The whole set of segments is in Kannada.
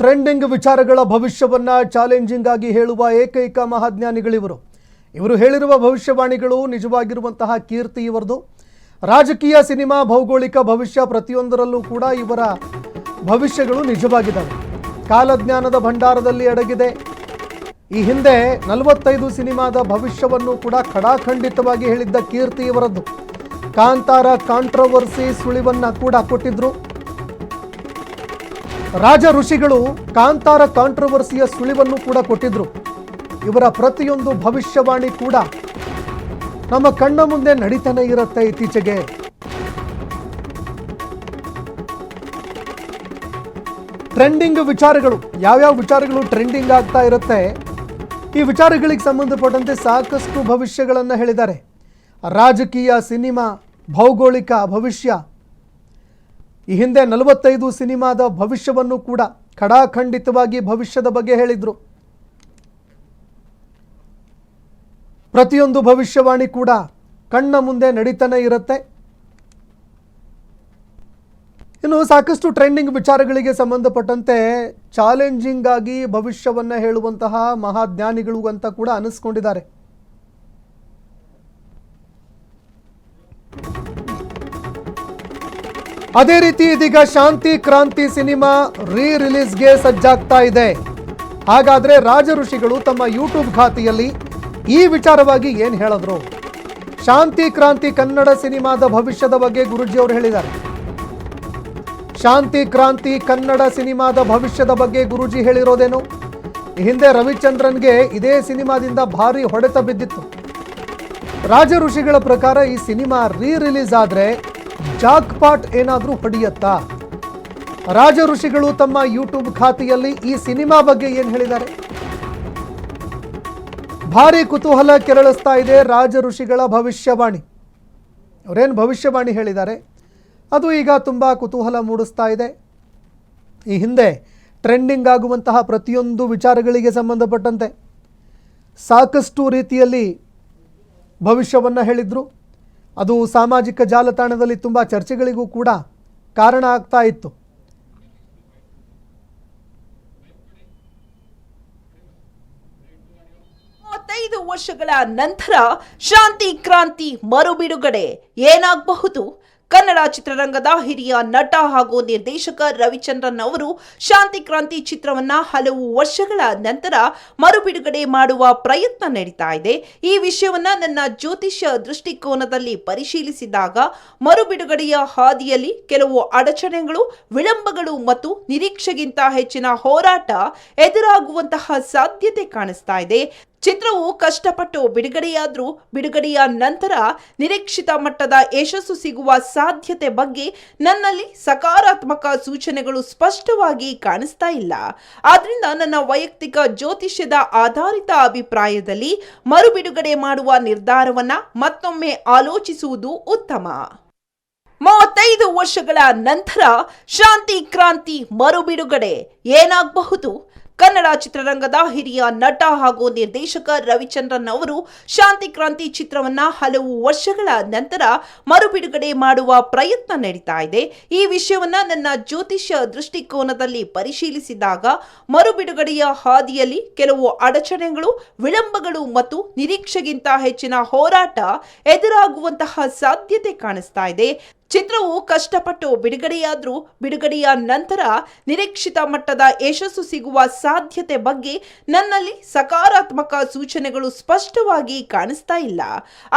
ಟ್ರೆಂಡಿಂಗ್ ವಿಚಾರಗಳ ಭವಿಷ್ಯವನ್ನ ಚಾಲೆಂಜಿಂಗ್ ಆಗಿ ಹೇಳುವ ಏಕೈಕ ಮಹಾಜ್ಞಾನಿಗಳಿವರು. ಇವರು ಹೇಳಿರುವ ಭವಿಷ್ಯವಾಣಿಗಳು ನಿಜವಾಗಿರುವಂತಹ ಕೀರ್ತಿ ಇವರದು. ರಾಜಕೀಯ, ಸಿನಿಮಾ, ಭೌಗೋಳಿಕ ಭವಿಷ್ಯ ಪ್ರತಿಯೊಂದರಲ್ಲೂ ಕೂಡ ಇವರ ಭವಿಷ್ಯಗಳು ನಿಜವಾಗಿದ್ದಾವೆ. ಕಾಲಜ್ಞಾನದ ಭಂಡಾರದಲ್ಲಿ ಅಡಗಿದೆ. ಈ ಹಿಂದೆ 45 ಸಿನಿಮಾದ ಭವಿಷ್ಯವನ್ನು ಕೂಡ ಖಡಾಖಂಡಿತವಾಗಿ ಹೇಳಿದ್ದ ಕೀರ್ತಿ ಇವರದ್ದು. ಕಾಂತಾರ ಕಾಂಟ್ರವರ್ಸಿ ಸುಳಿವನ್ನ ಕೂಡ ಕೊಟ್ಟಿದ್ರು. ರಾಜ ಋಷಿಗಳು ಕಾಂತಾರ ಕಾಂಟ್ರವರ್ಸಿಯ ಸುಳಿವನ್ನು ಕೂಡ ಕೊಟ್ಟಿದ್ರು. ಇವರ ಪ್ರತಿಯೊಂದು ಭವಿಷ್ಯವಾಣಿ ಕೂಡ ನಮ್ಮ ಕಣ್ಣ ಮುಂದೆ ನಡೀತಾನೆ ಇರುತ್ತೆ. ಇತ್ತೀಚೆಗೆ ಟ್ರೆಂಡಿಂಗ್ ವಿಚಾರಗಳು, ಯಾವ್ಯಾವ ವಿಚಾರಗಳು ಟ್ರೆಂಡಿಂಗ್ ಆಗ್ತಾ ಇರುತ್ತೆ, ಈ ವಿಚಾರಗಳಿಗೆ ಸಂಬಂಧಪಟ್ಟಂತೆ ಸಾಕಷ್ಟು ಭವಿಷ್ಯಗಳನ್ನು ಹೇಳಿದ್ದಾರೆ. ರಾಜಕೀಯ, ಸಿನಿಮಾ, ಭೌಗೋಳಿಕ ಭವಿಷ್ಯ, ಈ ಹಿಂದೆ 45 ಸಿನಿಮಾದ ಭವಿಷ್ಯವನ್ನು ಕೂಡ ಖಡಾಖಂಡಿತವಾಗಿ ಭವಿಷ್ಯದ ಬಗ್ಗೆ ಹೇಳಿದ್ರು. ಪ್ರತಿಯೊಂದು ಭವಿಷ್ಯವಾಣಿ ಕೂಡ ಕಣ್ಣ ಮುಂದೆ ನಡೀತಾನೆ ಇರುತ್ತೆ. ಇನ್ನು ಸಾಕಷ್ಟು ಟ್ರೆಂಡಿಂಗ್ ವಿಚಾರಗಳಿಗೆ ಸಂಬಂಧಪಟ್ಟಂತೆ ಚಾಲೆಂಜಿಂಗ್ ಆಗಿ ಭವಿಷ್ಯವನ್ನು ಹೇಳುವಂತಹ ಮಹಾಜ್ಞಾನಿಗಳು ಅಂತ ಕೂಡ ಅನಿಸ್ಕೊಂಡಿದ್ದಾರೆ. ಅದೇ ರೀತಿ ಇದೀಗ ಶಾಂತಿ ಕ್ರಾಂತಿ ಸಿನಿಮಾ ರಿಲೀಸ್ಗೆ ಸಜ್ಜಾಗ್ತಾ ಇದೆ. ಹಾಗಾದ್ರೆ ರಾಜ ಋಷಿಗಳು ತಮ್ಮ ಯೂಟ್ಯೂಬ್ ಖಾತೆಯಲ್ಲಿ ಈ ವಿಚಾರವಾಗಿ ಏನು ಹೇಳಿದ್ರು? ಶಾಂತಿ ಕ್ರಾಂತಿ ಕನ್ನಡ ಸಿನಿಮಾದ ಭವಿಷ್ಯದ ಬಗ್ಗೆ ಗುರೂಜಿ ಅವರು ಹೇಳಿದ್ದಾರೆ. ಶಾಂತಿ ಕ್ರಾಂತಿ ಕನ್ನಡ ಸಿನಿಮಾದ ಭವಿಷ್ಯದ ಬಗ್ಗೆ ಗುರೂಜಿ ಹೇಳಿರೋದೇನು? ಈ ಹಿಂದೆ ರವಿಚಂದ್ರನ್ಗೆ ಇದೇ ಸಿನಿಮಾದಿಂದ ಭಾರಿ ಹೊಡೆತ ಬಿದ್ದಿತ್ತು. ರಾಜ ಋಷಿಗಳ ಪ್ರಕಾರ ಈ ಸಿನಿಮಾ ರಿಲೀಸ್ ಆದ್ರೆ ಜಾಕ್ ಪಾಟ್ ಏನಾದ್ರೂ ಹೊಡೆಯತ್ತಾ? ರಾಜ ಋಷಿಗಳು ತಮ್ಮ ಯೂಟ್ಯೂಬ್ ಖಾತೆಯಲ್ಲಿ ಈ ಸಿನಿಮಾ ಬಗ್ಗೆ ಏನು ಹೇಳಿದ್ದಾರೆ? ಭಾರಿ ಕುತೂಹಲ ಕೆರಳಿಸ್ತಾ ಇದೆ ರಾಜ ಋಷಿಗಳ ಭವಿಷ್ಯವಾಣಿ. ಅವರೇನು ಭವಿಷ್ಯವಾಣಿ ಹೇಳಿದ್ದಾರೆ ಅದು ಈಗ ತುಂಬ ಕುತೂಹಲ ಮೂಡಿಸ್ತಾ ಇದೆ. ಈ ಹಿಂದೆ ಟ್ರೆಂಡಿಂಗ್ ಆಗುವಂತಹ ಪ್ರತಿಯೊಂದು ವಿಚಾರಗಳಿಗೆ ಸಂಬಂಧಪಟ್ಟಂತೆ ಸಾಕಷ್ಟು ರೀತಿಯಲ್ಲಿ ಭವಿಷ್ಯವನ್ನು ಹೇಳಿದ್ರು. ಅದು ಸಾಮಾಜಿಕ ಜಾಲತಾಣದಲ್ಲಿ ತುಂಬ ಚರ್ಚೆಗಳಿಗೂ ಕೂಡ ಕಾರಣ ಆಗ್ತಾ ಇತ್ತು. ವರ್ಷಗಳ ನಂತರ ಶಾಂತಿ ಕ್ರಾಂತಿ ಮರುಬಿಡುಗಡೆ ಏನಾಗಬಹುದು? ಕನ್ನಡ ಚಿತ್ರರಂಗದ ಹಿರಿಯ ನಟ ಹಾಗೂ ನಿರ್ದೇಶಕ ರವಿಚಂದ್ರನ್ ಅವರು ಶಾಂತಿ ಕ್ರಾಂತಿ ಚಿತ್ರವನ್ನ ಹಲವು ವರ್ಷಗಳ ನಂತರ ಮರುಬಿಡುಗಡೆ ಮಾಡುವ ಪ್ರಯತ್ನ ನಡೀತಾ ಇದೆ. ಈ ವಿಷಯವನ್ನ ನನ್ನ ಜ್ಯೋತಿಷ್ಯ ದೃಷ್ಟಿಕೋನದಲ್ಲಿ ಪರಿಶೀಲಿಸಿದಾಗ ಮರುಬಿಡುಗಡೆಯ ಹಾದಿಯಲ್ಲಿ ಕೆಲವು ಅಡಚಣೆಗಳು, ವಿಳಂಬಗಳು ಮತ್ತು ನಿರೀಕ್ಷೆಗಿಂತ ಹೆಚ್ಚಿನ ಹೋರಾಟ ಎದುರಾಗುವಂತಹ ಸಾಧ್ಯತೆ ಕಾಣಿಸ್ತಾ ಇದೆ. ಚಿತ್ರವು ಕಷ್ಟಪಟ್ಟು ಬಿಡುಗಡೆಯಾದ್ರೂ ಬಿಡುಗಡೆಯ ನಂತರ ನಿರೀಕ್ಷಿತ ಮಟ್ಟದ ಯಶಸ್ಸು ಸಿಗುವ ಸಾಧ್ಯತೆ ಬಗ್ಗೆ ನನ್ನಲ್ಲಿ ಸಕಾರಾತ್ಮಕ ಸೂಚನೆಗಳು ಸ್ಪಷ್ಟವಾಗಿ ಕಾಣಿಸ್ತಾ ಇಲ್ಲ. ಆದ್ರಿಂದ ನನ್ನ ವೈಯಕ್ತಿಕ ಜ್ಯೋತಿಷ್ಯದ ಆಧಾರಿತ ಅಭಿಪ್ರಾಯದಲ್ಲಿ ಮರುಬಿಡುಗಡೆ ಮಾಡುವ ನಿರ್ಧಾರವನ್ನ ಮತ್ತೊಮ್ಮೆ ಆಲೋಚಿಸುವುದು ಉತ್ತಮ. 35 ವರ್ಷಗಳ ನಂತರ ಶಾಂತಿ ಕ್ರಾಂತಿ ಮರುಬಿಡುಗಡೆ ಏನಾಗಬಹುದು? ಕನ್ನಡ ಚಿತ್ರರಂಗದ ಹಿರಿಯ ನಟ ಹಾಗೂ ನಿರ್ದೇಶಕ ರವಿಚಂದ್ರನ್ ಅವರು ಶಾಂತಿ ಕ್ರಾಂತಿ ಚಿತ್ರವನ್ನ ಹಲವು ವರ್ಷಗಳ ನಂತರ ಮರುಬಿಡುಗಡೆ ಮಾಡುವ ಪ್ರಯತ್ನ ನಡೀತಾ ಇದೆ. ಈ ವಿಷಯವನ್ನ ನನ್ನ ಜ್ಯೋತಿಷ್ಯ ದೃಷ್ಟಿಕೋನದಲ್ಲಿ ಪರಿಶೀಲಿಸಿದಾಗ ಮರುಬಿಡುಗಡೆಯ ಹಾದಿಯಲ್ಲಿ ಕೆಲವು ಅಡಚಣೆಗಳು, ವಿಳಂಬಗಳು ಮತ್ತು ನಿರೀಕ್ಷೆಗಿಂತ ಹೆಚ್ಚಿನ ಹೋರಾಟ ಎದುರಾಗುವಂತಹ ಸಾಧ್ಯತೆ ಕಾಣಿಸ್ತಾ ಇದೆ. ಚಿತ್ರವು ಕಷ್ಟಪಟ್ಟು ಬಿಡುಗಡೆಯಾದ್ರೂ ಬಿಡುಗಡೆಯ ನಂತರ ನಿರೀಕ್ಷಿತ ಮಟ್ಟದ ಯಶಸ್ಸು ಸಿಗುವ ಸಾಧ್ಯತೆ ಬಗ್ಗೆ ನನ್ನಲ್ಲಿ ಸಕಾರಾತ್ಮಕ ಸೂಚನೆಗಳು ಸ್ಪಷ್ಟವಾಗಿ ಕಾಣಿಸ್ತಾ ಇಲ್ಲ.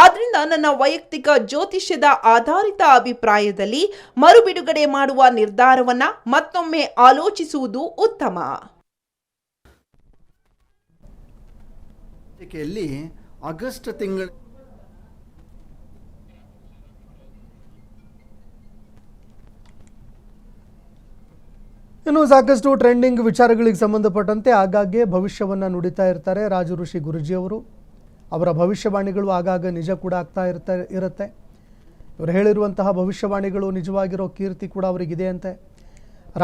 ಆದ್ರಿಂದ ನನ್ನ ವೈಯಕ್ತಿಕ ಜ್ಯೋತಿಷ್ಯದ ಆಧಾರಿತ ಅಭಿಪ್ರಾಯದಲ್ಲಿ ಮರುಬಿಡುಗಡೆ ಮಾಡುವ ನಿರ್ಧಾರವನ್ನ ಮತ್ತೊಮ್ಮೆ ಆಲೋಚಿಸುವುದು ಉತ್ತಮ. ಆಗಸ್ಟ್ ತಿಂಗಳ ಇನ್ನು ಸಾಕಷ್ಟು ಟ್ರೆಂಡಿಂಗ್ ವಿಚಾರಗಳಿಗೆ ಸಂಬಂಧಪಟ್ಟಂತೆ ಆಗಾಗ್ಗೆ ಭವಿಷ್ಯವನ್ನು ನುಡಿತಾ ಇರ್ತಾರೆ ರಾಜ ಋಷಿ ಗುರೂಜಿಯವರು. ಅವರ ಭವಿಷ್ಯವಾಣಿಗಳು ಆಗಾಗ ನಿಜ ಕೂಡ ಆಗ್ತಾ ಇರುತ್ತೆ. ಇವರು ಹೇಳಿರುವಂತಹ ಭವಿಷ್ಯವಾಣಿಗಳು ನಿಜವಾಗಿರೋ ಕೀರ್ತಿ ಕೂಡ ಅವರಿಗಿದೆ ಅಂತೆ.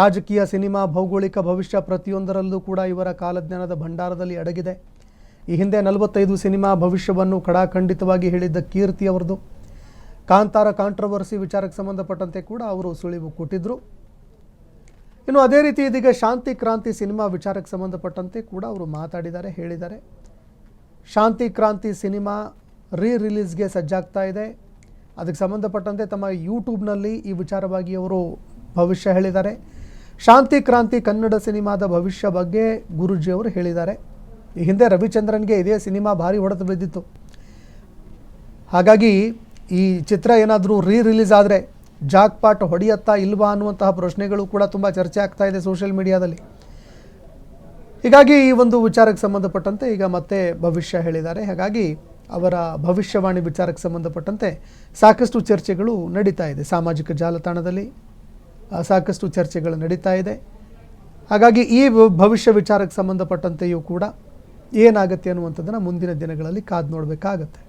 ರಾಜಕೀಯ, ಸಿನಿಮಾ, ಭೌಗೋಳಿಕ ಭವಿಷ್ಯ ಪ್ರತಿಯೊಂದರಲ್ಲೂ ಕೂಡ ಇವರ ಕಾಲಜ್ಞಾನದ ಭಂಡಾರದಲ್ಲಿ ಅಡಗಿದೆ. ಈ ಹಿಂದೆ 45 ಸಿನಿಮಾ ಭವಿಷ್ಯವನ್ನು ಖಡಾಖಂಡಿತವಾಗಿ ಹೇಳಿದ್ದ ಕೀರ್ತಿ ಅವರದು. ಕಾಂತಾರ ಕಾಂಟ್ರವರ್ಸಿ ವಿಚಾರಕ್ಕೆ ಸಂಬಂಧಪಟ್ಟಂತೆ ಕೂಡ ಅವರು ಸುಳಿವು ಕೊಟ್ಟಿದ್ದರು. ಇನ್ನು ಅದೇ ರೀತಿ ಇದೀಗ ಶಾಂತಿ ಕ್ರಾಂತಿ ಸಿನಿಮಾ ವಿಚಾರಕ್ಕೆ ಸಂಬಂಧಪಟ್ಟಂತೆ ಕೂಡ ಅವರು ಮಾತಾಡಿದ್ದಾರೆ, ಹೇಳಿದ್ದಾರೆ. ಶಾಂತಿ ಕ್ರಾಂತಿ ಸಿನಿಮಾ ರಿಲೀಸ್ಗೆ ಸಜ್ಜಾಗ್ತಾ ಇದೆ. ಅದಕ್ಕೆ ಸಂಬಂಧಪಟ್ಟಂತೆ ತಮ್ಮ ಯೂಟ್ಯೂಬ್ನಲ್ಲಿ ಈ ವಿಚಾರವಾಗಿ ಅವರು ಭವಿಷ್ಯ ಹೇಳಿದ್ದಾರೆ. ಶಾಂತಿ ಕ್ರಾಂತಿ ಕನ್ನಡ ಸಿನಿಮಾದ ಭವಿಷ್ಯ ಬಗ್ಗೆ ಗುರೂಜಿಯವರು ಹೇಳಿದ್ದಾರೆ. ಈ ಹಿಂದೆ ರವಿಚಂದ್ರನ್ಗೆ ಇದೇ ಸಿನಿಮಾ ಭಾರಿ ಹೊಡೆತ ಬಿದ್ದಿತ್ತು. ಹಾಗಾಗಿ ಈ ಚಿತ್ರ ಏನಾದರೂ ರಿಲೀಸ್ ಆದರೆ ಜಾಕ್ಪಾಟ್ ಹೊಡೆಯತ್ತಾ ಇಲ್ವಾ ಅನ್ನುವಂತಹ ಪ್ರಶ್ನೆಗಳು ಕೂಡ ತುಂಬ ಚರ್ಚೆ ಆಗ್ತಾ ಇದೆ ಸೋಷಿಯಲ್ ಮೀಡಿಯಾದಲ್ಲಿ. ಹೀಗಾಗಿ ಈ ಒಂದು ವಿಚಾರಕ್ಕೆ ಸಂಬಂಧಪಟ್ಟಂತೆ ಈಗ ಮತ್ತೆ ಭವಿಷ್ಯ ಹೇಳಿದ್ದಾರೆ. ಹಾಗಾಗಿ ಅವರ ಭವಿಷ್ಯವಾಣಿ ವಿಚಾರಕ್ಕೆ ಸಂಬಂಧಪಟ್ಟಂತೆ ಸಾಕಷ್ಟು ಚರ್ಚೆಗಳು ನಡೀತಾ ಇದೆ. ಸಾಮಾಜಿಕ ಜಾಲತಾಣದಲ್ಲಿ ಸಾಕಷ್ಟು ಚರ್ಚೆಗಳು ನಡೀತಾ ಇದೆ. ಹಾಗಾಗಿ ಈ ಭವಿಷ್ಯ ವಿಚಾರಕ್ಕೆ ಸಂಬಂಧಪಟ್ಟಂತೆಯೂ ಕೂಡ ಏನಾಗುತ್ತೆ ಅನ್ನುವಂಥದ್ದನ್ನು ಮುಂದಿನ ದಿನಗಳಲ್ಲಿ ಕಾದು ನೋಡಬೇಕಾಗತ್ತೆ.